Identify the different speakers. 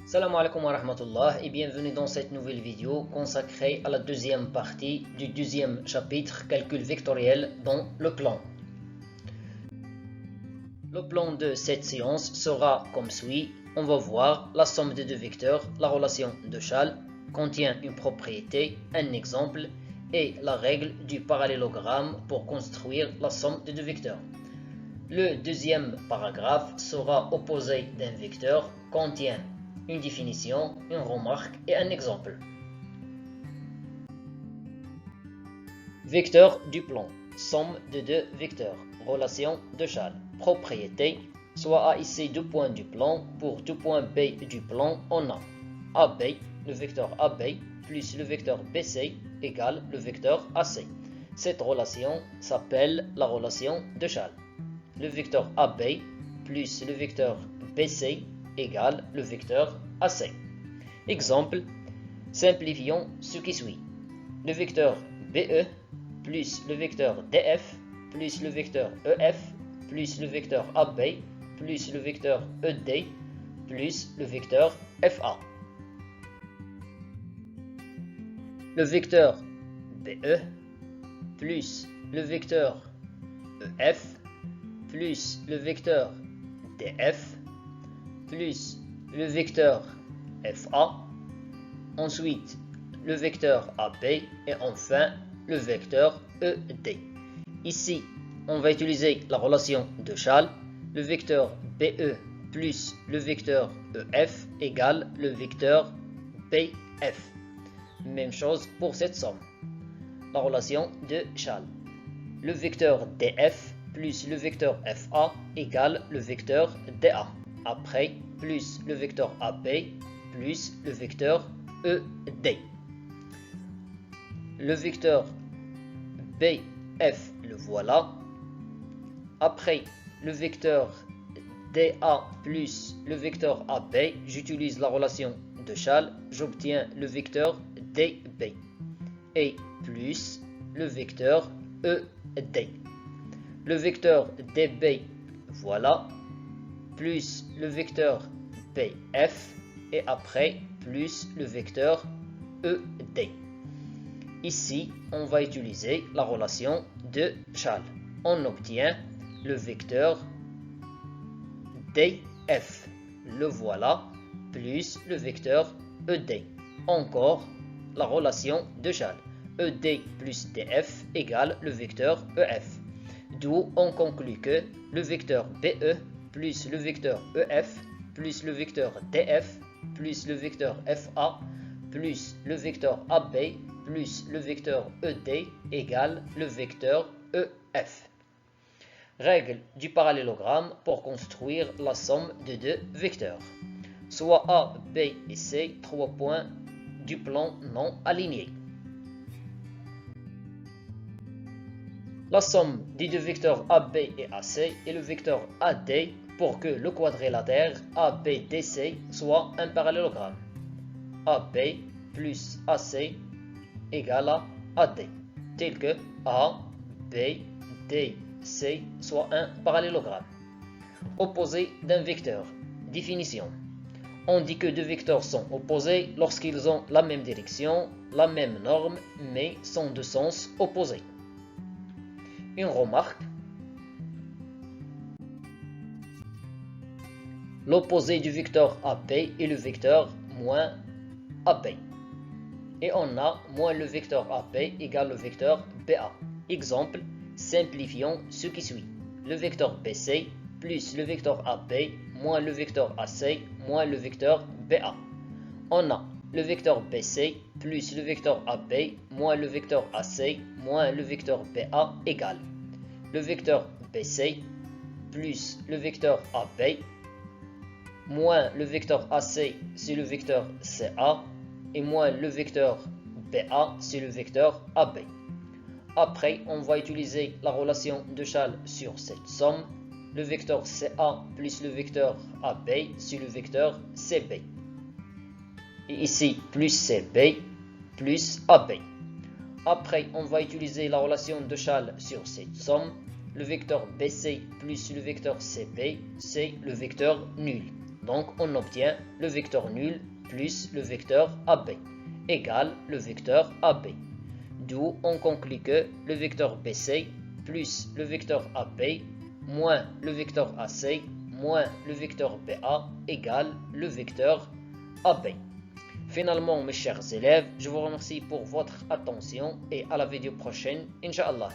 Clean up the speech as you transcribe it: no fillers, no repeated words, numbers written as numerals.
Speaker 1: Salam alaikum wa rahmatullah et bienvenue dans cette nouvelle vidéo consacrée à la deuxième partie du deuxième chapitre calcul vectoriel dans le plan. Le plan de cette séance sera comme suit. On va voir la somme des deux vecteurs, la relation de Schall, contient une propriété, un exemple et la règle du parallélogramme pour construire la somme des deux vecteurs. Le deuxième paragraphe sera opposé d'un vecteur, contient une définition, une remarque et un exemple. Vecteur du plan, somme de deux vecteurs, relation de Schall, propriété, soit A ici deux points du plan, pour tout point B du plan, on a AB, le vecteur AB, plus le vecteur BC égale le vecteur AC. Cette relation s'appelle la relation de Schall. Le vecteur AB plus le vecteur BC égale le vecteur AC. Exemple, simplifions ce qui suit. Le vecteur BE plus le vecteur DF plus le vecteur EF plus le vecteur AB plus le vecteur ED plus le vecteur FA. Le vecteur BE plus le vecteur EF plus le vecteur DF plus le vecteur FA, ensuite le vecteur AB et enfin le vecteur ED. Ici, on va utiliser la relation de Schall. Le vecteur BE plus le vecteur EF égale le vecteur BF. Même chose pour cette somme. La relation de Schall. Le vecteur DF plus le vecteur FA égale le vecteur DA. Après, plus le vecteur AB plus le vecteur ED. Le vecteur BF, le voilà. Après, le vecteur DA plus le vecteur AB, j'utilise la relation de Schall, j'obtiens le vecteur DB. Et plus le vecteur ED. Le vecteur DB, voilà, plus le vecteur BF et après plus le vecteur ED. Ici, on va utiliser la relation de Schall. On obtient le vecteur DF, le voilà, plus le vecteur ED. Encore la relation de Schall. ED plus DF égale le vecteur EF. D'où on conclut que le vecteur BE plus le vecteur EF plus le vecteur DF plus le vecteur FA plus le vecteur AB plus le vecteur ED égale le vecteur EF. Règle du parallélogramme pour construire la somme de deux vecteurs. Soit A, B et C, 3 points du plan non alignés. La somme des deux vecteurs AB et AC est le vecteur AD pour que le quadrilatère ABDC soit un parallélogramme. AB plus AC égale à AD, tel que A, B, D, C soit un parallélogramme. Opposé d'un vecteur. Définition. On dit que deux vecteurs sont opposés lorsqu'ils ont la même direction, la même norme, mais sont de sens opposés. Une remarque. L'opposé du vecteur AP est le vecteur moins AB. Et on a moins le vecteur AP égale le vecteur BA. Exemple, simplifions ce qui suit. Le vecteur BC plus le vecteur AP moins le vecteur AC moins le vecteur BA. On a le vecteur BC plus le vecteur AB moins le vecteur AC moins le vecteur BA égale le vecteur BC plus le vecteur AB moins le vecteur AC c'est le vecteur CA et moins le vecteur BA c'est le vecteur AB. Après, on va utiliser la relation de Schall sur cette somme. Le vecteur CA plus le vecteur AB c'est le vecteur CB. Et ici, plus CB plus AB. Après, on va utiliser la relation de Schall sur cette somme. Le vecteur BC plus le vecteur CB, c'est le vecteur nul. Donc on obtient le vecteur nul plus le vecteur AB égale le vecteur AB. D'où on conclut que le vecteur BC plus le vecteur AP moins le vecteur AC moins le vecteur BA égale le vecteur AB. Finalement, mes chers élèves, je vous remercie pour votre attention et à la vidéo prochaine, Inch'Allah.